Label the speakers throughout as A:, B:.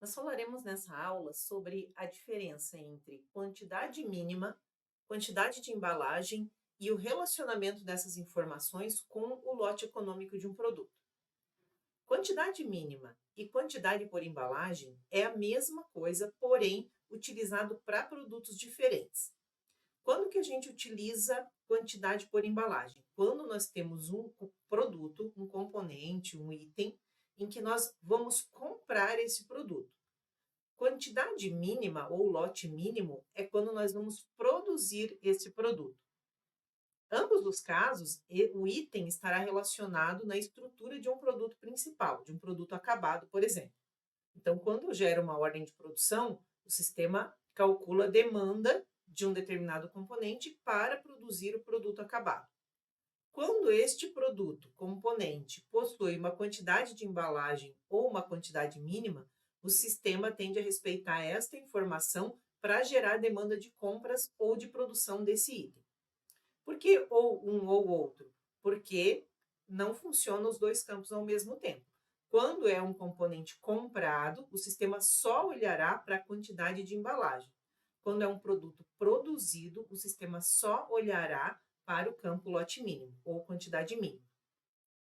A: Nós falaremos nessa aula sobre a diferença entre quantidade mínima, quantidade de embalagem e o relacionamento dessas informações com o lote econômico de um produto. Quantidade mínima e quantidade por embalagem é a mesma coisa, porém utilizado para produtos diferentes. Quando que a gente utiliza quantidade por embalagem? Quando nós temos um produto, um componente, um item, em que nós vamos comprar esse produto. Quantidade mínima ou lote mínimo é quando nós vamos produzir esse produto. Ambos os casos, o item estará relacionado na estrutura de um produto principal, de um produto acabado, por exemplo. Então, quando gera uma ordem de produção, o sistema calcula a demanda de um determinado componente para produzir o produto acabado. Quando este produto, componente, possui uma quantidade de embalagem ou uma quantidade mínima, o sistema tende a respeitar esta informação para gerar demanda de compras ou de produção desse item. Por que ou um ou outro? Porque não funcionam os dois campos ao mesmo tempo. Quando é um componente comprado, o sistema só olhará para a quantidade de embalagem. Quando é um produto produzido, o sistema só olhará para o campo lote mínimo ou quantidade mínima.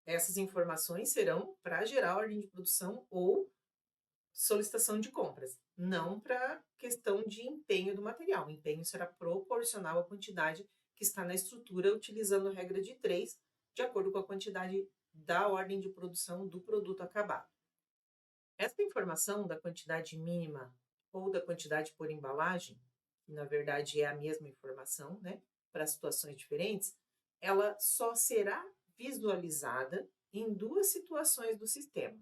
A: Essas informações serão para gerar ordem de produção ou solicitação de compras, não para questão de empenho do material. O empenho será proporcional à quantidade que está na estrutura, utilizando a regra de 3, de acordo com a quantidade da ordem de produção do produto acabado. Essa informação da quantidade mínima ou da quantidade por embalagem, que na verdade é a mesma informação, né, para situações diferentes, ela só será visualizada em duas situações do sistema.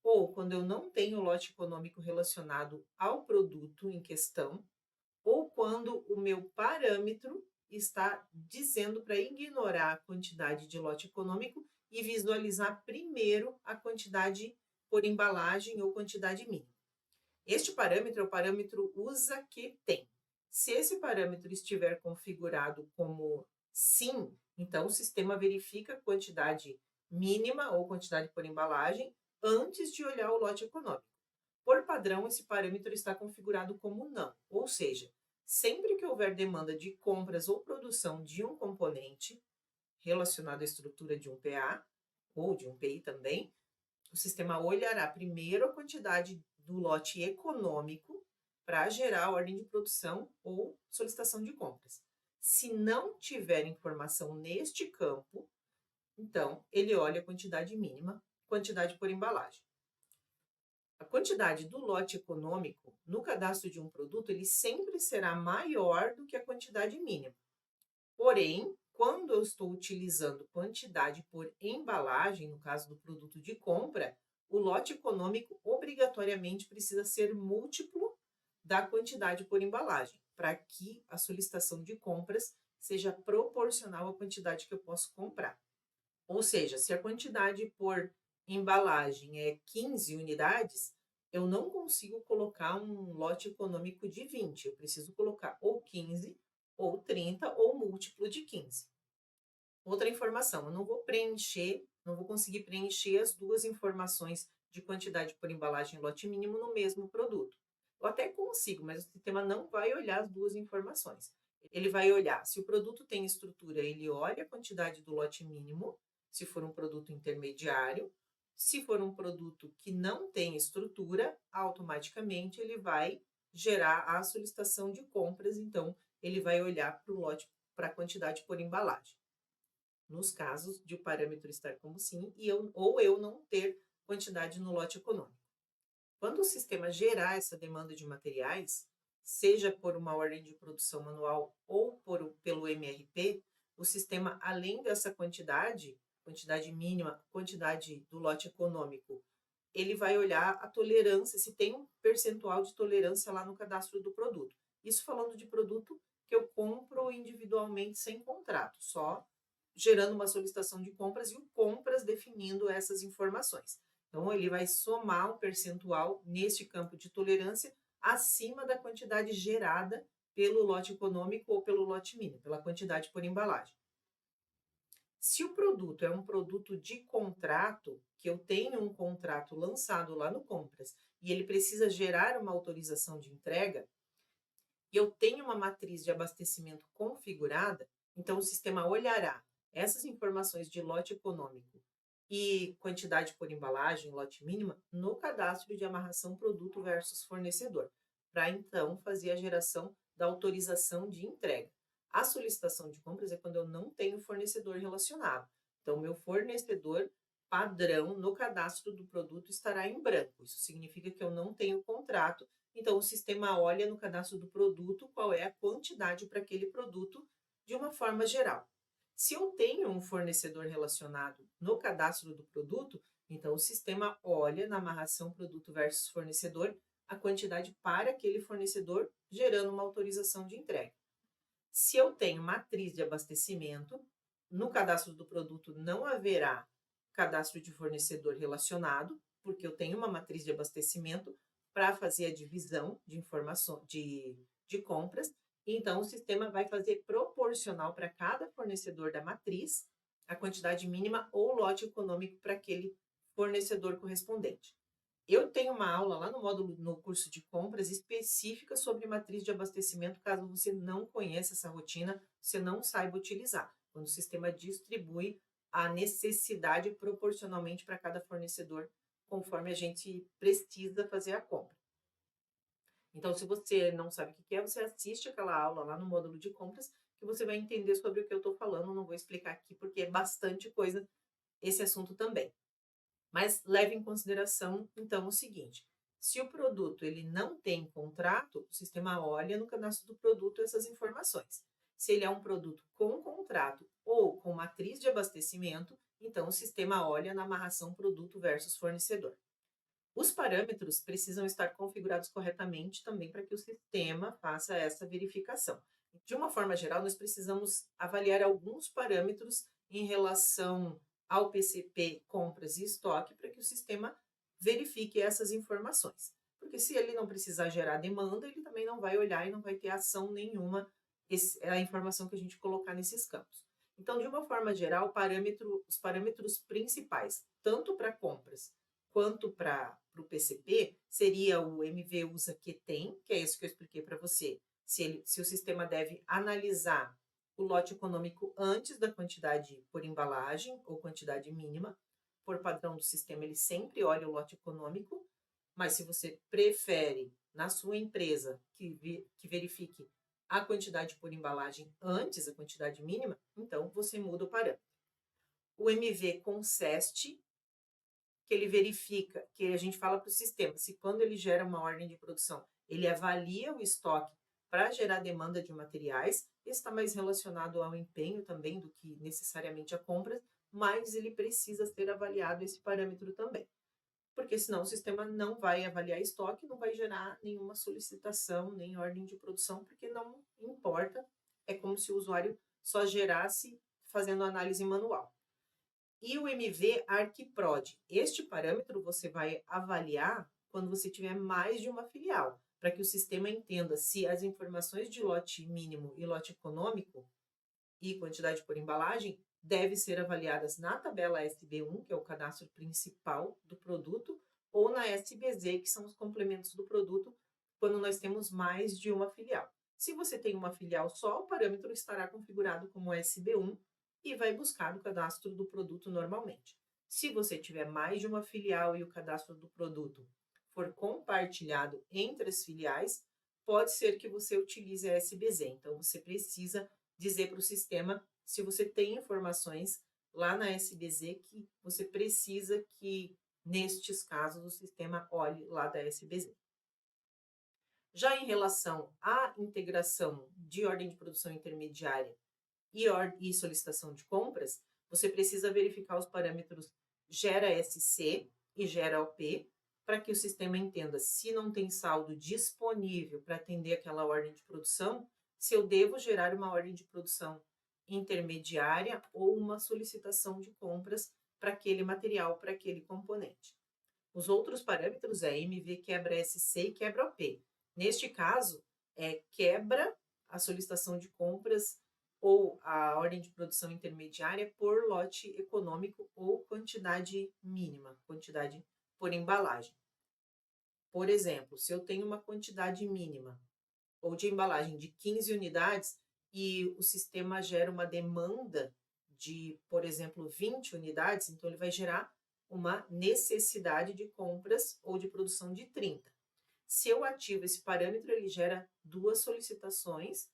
A: Ou quando eu não tenho lote econômico relacionado ao produto em questão, ou quando o meu parâmetro está dizendo para ignorar a quantidade de lote econômico e visualizar primeiro a quantidade por embalagem ou quantidade mínima. Este parâmetro é o parâmetro usa que tem. Se esse parâmetro estiver configurado como sim, então o sistema verifica a quantidade mínima ou quantidade por embalagem antes de olhar o lote econômico. Por padrão, esse parâmetro está configurado como não, ou seja, sempre que houver demanda de compras ou produção de um componente relacionado à estrutura de um PA ou de um PI também, o sistema olhará primeiro a quantidade do lote econômico para gerar a ordem de produção ou solicitação de compras. Se não tiver informação neste campo, então ele olha a quantidade mínima, quantidade por embalagem. A quantidade do lote econômico no cadastro de um produto, ele sempre será maior do que a quantidade mínima. Porém, quando eu estou utilizando quantidade por embalagem, no caso do produto de compra, o lote econômico obrigatoriamente precisa ser múltiplo da quantidade por embalagem, para que a solicitação de compras seja proporcional à quantidade que eu posso comprar. Ou seja, se a quantidade por embalagem é 15 unidades, eu não consigo colocar um lote econômico de 20, eu preciso colocar ou 15, ou 30, ou múltiplo de 15. Outra informação, eu não vou preencher, não vou conseguir preencher as duas informações de quantidade por embalagem e lote mínimo no mesmo produto. Eu até consigo, mas o sistema não vai olhar as duas informações. Ele vai olhar, se o produto tem estrutura, ele olha a quantidade do lote mínimo, se for um produto intermediário. Se for um produto que não tem estrutura, automaticamente ele vai gerar a solicitação de compras, então ele vai olhar para o lote, para a quantidade por embalagem. Nos casos de o parâmetro estar como sim ou eu não ter quantidade no lote econômico. Quando o sistema gerar essa demanda de materiais, seja por uma ordem de produção manual ou pelo MRP, o sistema, além dessa quantidade mínima, quantidade do lote econômico, ele vai olhar a tolerância, se tem um percentual de tolerância lá no cadastro do produto. Isso falando de produto que eu compro individualmente sem contrato, só gerando uma solicitação de compras e o compras definindo essas informações. Então, ele vai somar um percentual neste campo de tolerância acima da quantidade gerada pelo lote econômico ou pelo lote mínimo, pela quantidade por embalagem. Se o produto é um produto de contrato, que eu tenho um contrato lançado lá no Compras e ele precisa gerar uma autorização de entrega, e eu tenho uma matriz de abastecimento configurada, então o sistema olhará essas informações de lote econômico e quantidade por embalagem, lote mínima, no cadastro de amarração produto versus fornecedor, para então fazer a geração da autorização de entrega. A solicitação de compras é quando eu não tenho fornecedor relacionado. Então, meu fornecedor padrão no cadastro do produto estará em branco. Isso significa que eu não tenho contrato, então o sistema olha no cadastro do produto qual é a quantidade para aquele produto de uma forma geral. Se eu tenho um fornecedor relacionado no cadastro do produto, então o sistema olha na amarração produto versus fornecedor a quantidade para aquele fornecedor, gerando uma autorização de entrega. Se eu tenho matriz de abastecimento, no cadastro do produto não haverá cadastro de fornecedor relacionado, porque eu tenho uma matriz de abastecimento para fazer a divisão de informação de compras. Então, o sistema vai fazer proporcional para cada fornecedor da matriz a quantidade mínima ou lote econômico para aquele fornecedor correspondente. Eu tenho uma aula lá no módulo, no curso de compras, específica sobre matriz de abastecimento, caso você não conheça essa rotina, você não saiba utilizar, quando o sistema distribui a necessidade proporcionalmente para cada fornecedor, conforme a gente precisa fazer a compra. Então, se você não sabe o que é, você assiste aquela aula lá no módulo de compras, que você vai entender sobre o que eu estou falando. Não vou explicar aqui, porque é bastante coisa esse assunto também. Mas leve em consideração, então, o seguinte: se o produto ele não tem contrato, o sistema olha no cadastro do produto essas informações. Se ele é um produto com contrato ou com matriz de abastecimento, então o sistema olha na amarração produto versus fornecedor. Os parâmetros precisam estar configurados corretamente também para que o sistema faça essa verificação. De uma forma geral, nós precisamos avaliar alguns parâmetros em relação ao PCP, compras e estoque, para que o sistema verifique essas informações. Porque se ele não precisar gerar demanda, ele também não vai olhar e não vai ter ação nenhuma, a informação que a gente colocar nesses campos. Então, de uma forma geral, os parâmetros principais, tanto para compras quanto para o PCP, seria o MV usa que tem, que é esse que eu expliquei para você, se o sistema deve analisar o lote econômico antes da quantidade por embalagem ou quantidade mínima. Por padrão do sistema, ele sempre olha o lote econômico, mas se você prefere, na sua empresa, que verifique a quantidade por embalagem antes da quantidade mínima, então você muda o parâmetro. O MV consiste, que ele verifica, que a gente fala para o sistema, se quando ele gera uma ordem de produção, ele avalia o estoque para gerar demanda de materiais, está mais relacionado ao empenho também do que necessariamente a compras, mas ele precisa ser avaliado esse parâmetro também. Porque senão o sistema não vai avaliar estoque, não vai gerar nenhuma solicitação, nem ordem de produção, porque não importa, é como se o usuário só gerasse fazendo análise manual. E o MV ArcProd. Este parâmetro você vai avaliar quando você tiver mais de uma filial, para que o sistema entenda se as informações de lote mínimo e lote econômico e quantidade por embalagem devem ser avaliadas na tabela SB1, que é o cadastro principal do produto, ou na SBZ, que são os complementos do produto, quando nós temos mais de uma filial. Se você tem uma filial só, o parâmetro estará configurado como SB1 e vai buscar o cadastro do produto normalmente. Se você tiver mais de uma filial e o cadastro do produto for compartilhado entre as filiais, pode ser que você utilize a SBZ. Então, você precisa dizer para o sistema se você tem informações lá na SBZ que você precisa que, nestes casos, o sistema olhe lá da SBZ. Já em relação à integração de ordem de produção intermediária e solicitação de compras, você precisa verificar os parâmetros gera SC e gera OP, para que o sistema entenda se não tem saldo disponível para atender aquela ordem de produção, se eu devo gerar uma ordem de produção intermediária ou uma solicitação de compras para aquele material, para aquele componente. Os outros parâmetros é MV quebra SC e quebra OP. Neste caso, quebra a solicitação de compras ou a ordem de produção intermediária por lote econômico ou quantidade mínima, quantidade por embalagem. Por exemplo, se eu tenho uma quantidade mínima ou de embalagem de 15 unidades e o sistema gera uma demanda de, por exemplo, 20 unidades, então ele vai gerar uma necessidade de compras ou de produção de 30. Se eu ativo esse parâmetro, ele gera duas solicitações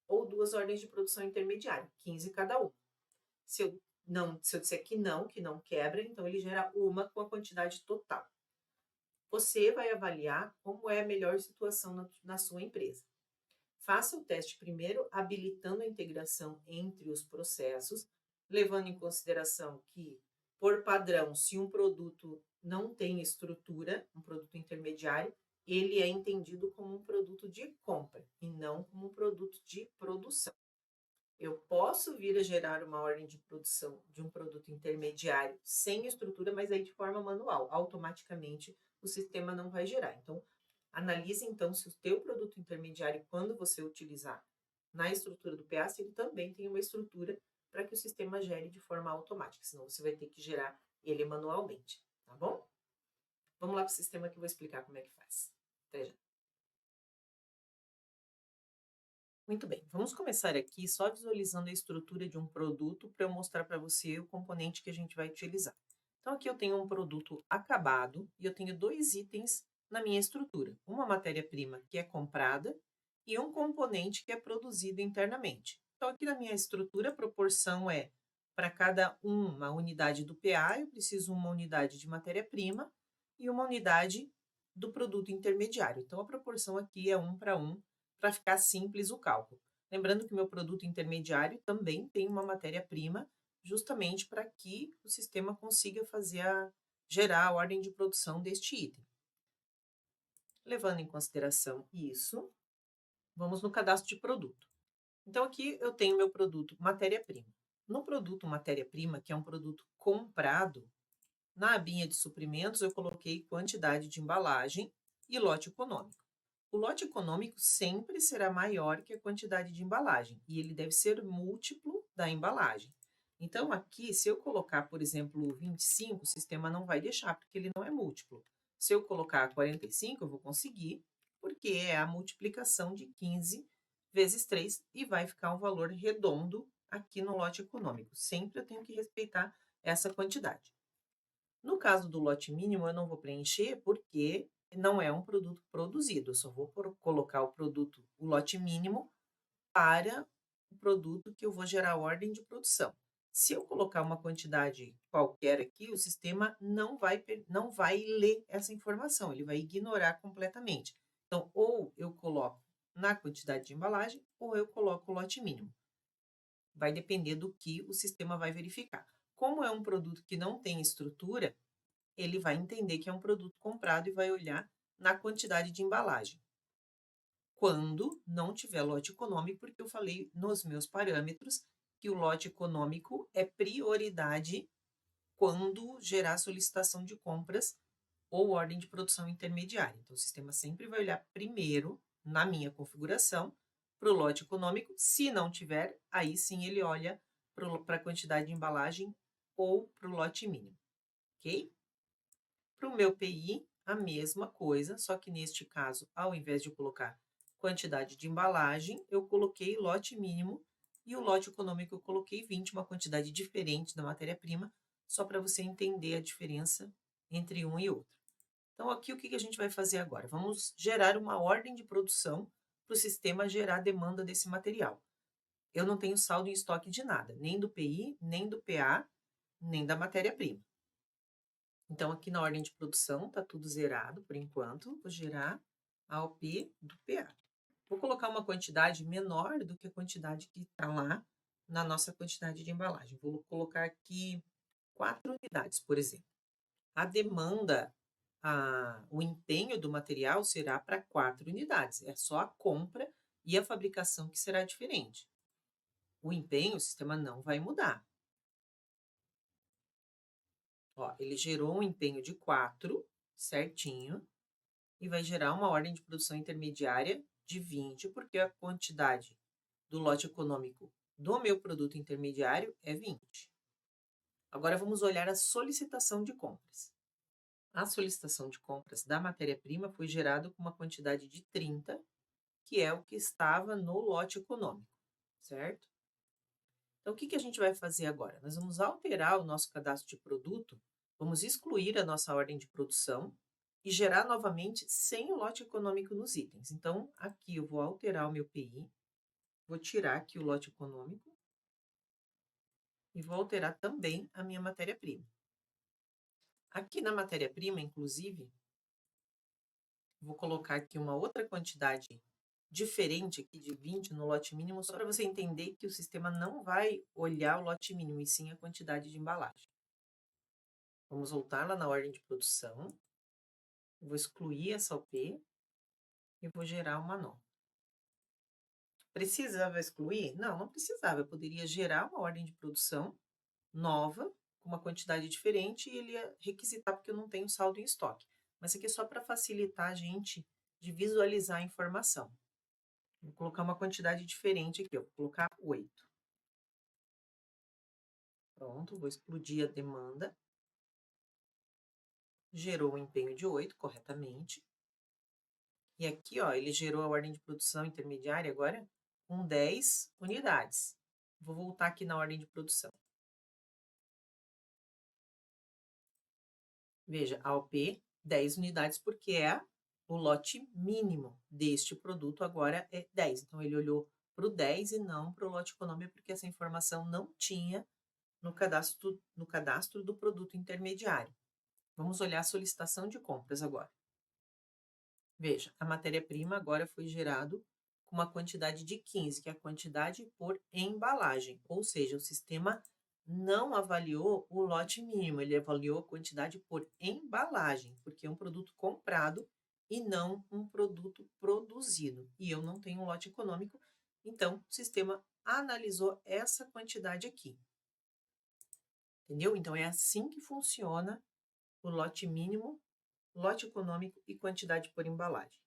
A: ou duas ordens de produção intermediária, 15 cada uma. Se eu disser que não quebra, então ele gera uma com a quantidade total. Você vai avaliar como é a melhor situação na sua empresa. Faça o teste primeiro, habilitando a integração entre os processos, levando em consideração que, por padrão, se um produto não tem estrutura, um produto intermediário, ele é entendido como um produto de compra e não como um produto de produção. Eu posso vir a gerar uma ordem de produção de um produto intermediário sem estrutura, mas aí de forma manual. Automaticamente o sistema não vai gerar. Então, analise então se o teu produto intermediário, quando você utilizar na estrutura do PA, se ele também tem uma estrutura para que o sistema gere de forma automática, senão você vai ter que gerar ele manualmente, tá bom? Vamos lá para o sistema que eu vou explicar como é que faz. Até já. Muito bem, vamos começar aqui só visualizando a estrutura de um produto para eu mostrar para você o componente que a gente vai utilizar. Então, aqui eu tenho um produto acabado e eu tenho dois itens na minha estrutura. Uma matéria-prima que é comprada e um componente que é produzido internamente. Então, aqui na minha estrutura, a proporção é para cada uma unidade do PA, eu preciso uma unidade de matéria-prima e uma unidade do produto intermediário. Então, a proporção aqui é 1 para 1, para ficar simples o cálculo. Lembrando que meu produto intermediário também tem uma matéria-prima, justamente para que o sistema consiga gerar a ordem de produção deste item. Levando em consideração isso, vamos no cadastro de produto. Então, aqui eu tenho meu produto matéria-prima. No produto matéria-prima, que é um produto comprado, na abinha de suprimentos eu coloquei quantidade de embalagem e lote econômico. O lote econômico sempre será maior que a quantidade de embalagem e ele deve ser múltiplo da embalagem. Então, aqui, se eu colocar, por exemplo, 25, o sistema não vai deixar, porque ele não é múltiplo. Se eu colocar 45, eu vou conseguir, porque é a multiplicação de 15 vezes 3 e vai ficar um valor redondo aqui no lote econômico. Sempre eu tenho que respeitar essa quantidade. No caso do lote mínimo, eu não vou preencher porque não é um produto produzido. Eu só vou colocar o lote mínimo para o produto que eu vou gerar a ordem de produção. Se eu colocar uma quantidade qualquer aqui, o sistema não vai ler essa informação, ele vai ignorar completamente. Então, ou eu coloco na quantidade de embalagem, ou eu coloco o lote mínimo. Vai depender do que o sistema vai verificar. Como é um produto que não tem estrutura, ele vai entender que é um produto comprado e vai olhar na quantidade de embalagem. Quando não tiver lote econômico, porque eu falei nos meus parâmetros que o lote econômico é prioridade quando gerar solicitação de compras ou ordem de produção intermediária. Então, o sistema sempre vai olhar primeiro, na minha configuração, para o lote econômico. Se não tiver, aí sim ele olha para a quantidade de embalagem ou para o lote mínimo, ok? Para o meu PI, a mesma coisa, só que neste caso, ao invés de eu colocar quantidade de embalagem, eu coloquei lote mínimo e o lote econômico eu coloquei 20, uma quantidade diferente da matéria-prima, só para você entender a diferença entre um e outro. Então, aqui o que a gente vai fazer agora? Vamos gerar uma ordem de produção para o sistema gerar a demanda desse material. Eu não tenho saldo em estoque de nada, nem do PI, nem do PA, nem da matéria-prima. Então, aqui na ordem de produção, está tudo zerado por enquanto. Vou gerar a OP do PA. Vou colocar uma quantidade menor do que a quantidade que está lá na nossa quantidade de embalagem. Vou colocar aqui 4 unidades, por exemplo. A demanda, o empenho do material será para 4 unidades. É só a compra e a fabricação que será diferente. O empenho, o sistema não vai mudar. Ó, ele gerou um empenho de 4, certinho, e vai gerar uma ordem de produção intermediária de 20, porque a quantidade do lote econômico do meu produto intermediário é 20. Agora vamos olhar a solicitação de compras. A solicitação de compras da matéria-prima foi gerada com uma quantidade de 30, que é o que estava no lote econômico, certo? Então, o que que a gente vai fazer agora? Nós vamos alterar o nosso cadastro de produto, vamos excluir a nossa ordem de produção e gerar novamente sem o lote econômico nos itens. Então, aqui eu vou alterar o meu PI, vou tirar aqui o lote econômico e vou alterar também a minha matéria-prima. Aqui na matéria-prima, inclusive, vou colocar aqui uma outra quantidade diferente aqui de 20 no lote mínimo, só para você entender que o sistema não vai olhar o lote mínimo, e sim a quantidade de embalagem. Vamos voltar lá na ordem de produção, vou excluir essa OP e vou gerar uma nova. Precisava excluir? Não, não precisava. Eu poderia gerar uma ordem de produção nova, com uma quantidade diferente, e ele ia requisitar porque eu não tenho saldo em estoque. Mas isso aqui é só para facilitar a gente de visualizar a informação. Vou colocar uma quantidade diferente aqui, ó. Vou colocar 8. Pronto, vou explodir a demanda. Gerou o empenho de 8 corretamente. E aqui, ó, ele gerou a ordem de produção intermediária agora com 10 unidades. Vou voltar aqui na ordem de produção. Veja, AOP 10 unidades, porque é o lote mínimo deste produto agora é 10. Então, ele olhou para o 10 e não para o lote econômico, porque essa informação não tinha no cadastro do produto intermediário. Vamos olhar a solicitação de compras agora. Veja, a matéria-prima agora foi gerado com uma quantidade de 15, que é a quantidade por embalagem, ou seja, o sistema não avaliou o lote mínimo, ele avaliou a quantidade por embalagem, porque é um produto comprado e não um produto produzido. E eu não tenho um lote econômico, então o sistema analisou essa quantidade aqui. Entendeu? Então é assim que funciona o lote mínimo, lote econômico e quantidade por embalagem.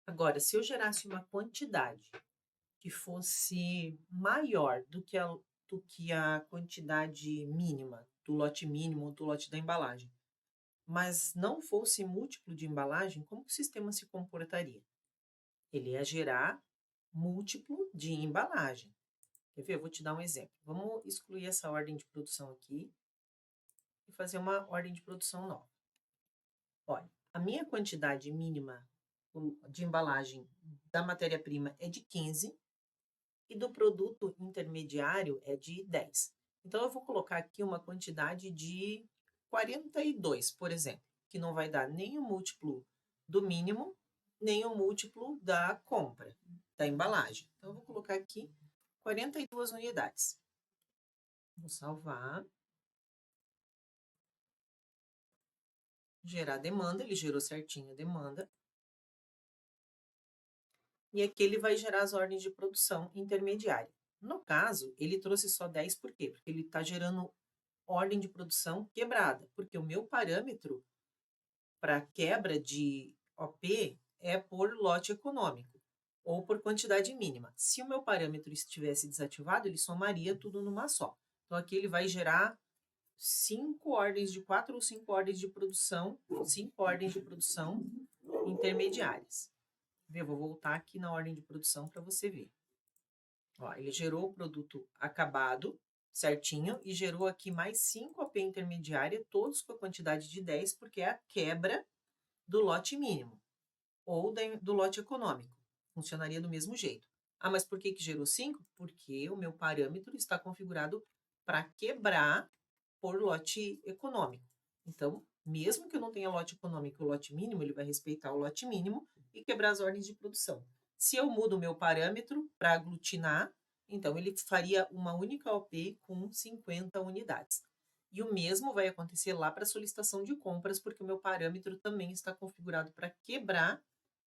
A: Agora, se eu gerasse uma quantidade que fosse maior do que a quantidade mínima, do lote mínimo ou do lote da embalagem, mas não fosse múltiplo de embalagem, como que o sistema se comportaria? Ele ia gerar múltiplo de embalagem. Quer ver? Eu vou te dar um exemplo. Vamos excluir essa ordem de produção aqui e fazer uma ordem de produção nova. Olha, a minha quantidade mínima de embalagem da matéria-prima é de 15 e do produto intermediário é de 10. Então, eu vou colocar aqui uma quantidade de 42, por exemplo, que não vai dar nem o múltiplo do mínimo, nem o múltiplo da compra, da embalagem. Então, eu vou colocar aqui 42 unidades. Vou salvar. Gerar demanda, ele gerou certinho a demanda. E aqui ele vai gerar as ordens de produção intermediária. No caso, ele trouxe só 10, por quê? Porque ele está gerando ordem de produção quebrada, porque o meu parâmetro para quebra de OP é por lote econômico ou por quantidade mínima. Se o meu parâmetro estivesse desativado, ele somaria tudo numa só. Então, aqui ele vai gerar 4 ou 5 ordens de produção, 5 ordens de produção intermediárias. Eu vou voltar aqui na ordem de produção para você ver. Ó, ele gerou o produto acabado, certinho, e gerou aqui mais 5 OP intermediária, todos com a quantidade de 10, porque é a quebra do lote mínimo ou do lote econômico. Funcionaria do mesmo jeito. Ah, mas por que gerou 5? Porque o meu parâmetro está configurado para quebrar por lote econômico. Então, mesmo que eu não tenha lote econômico e lote mínimo, ele vai respeitar o lote mínimo e quebrar as ordens de produção. Se eu mudo o meu parâmetro para aglutinar, então ele faria uma única OP com 50 unidades. E o mesmo vai acontecer lá para a solicitação de compras, porque o meu parâmetro também está configurado para quebrar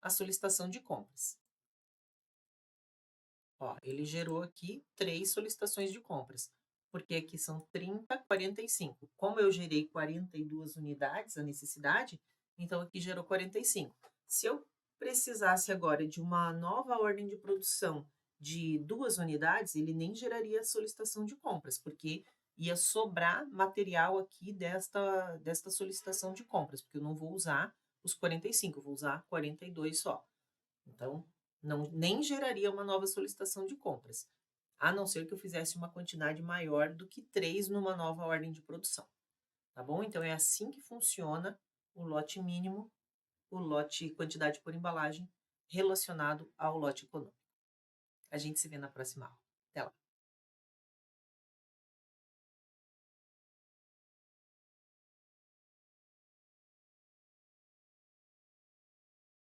A: a solicitação de compras. Ó, ele gerou aqui 3 solicitações de compras, porque aqui são 30, 45. Como eu gerei 42 unidades, a necessidade, então aqui gerou 45. Se eu precisasse agora de uma nova ordem de produção de 2 unidades, ele nem geraria a solicitação de compras, porque ia sobrar material aqui desta solicitação de compras, porque eu não vou usar os 45, eu vou usar 42 só. Então, não, nem geraria uma nova solicitação de compras, a não ser que eu fizesse uma quantidade maior do que 3 numa nova ordem de produção, tá bom? Então, é assim que funciona o lote mínimo, o lote quantidade por embalagem relacionado ao lote econômico. A gente se vê na próxima aula.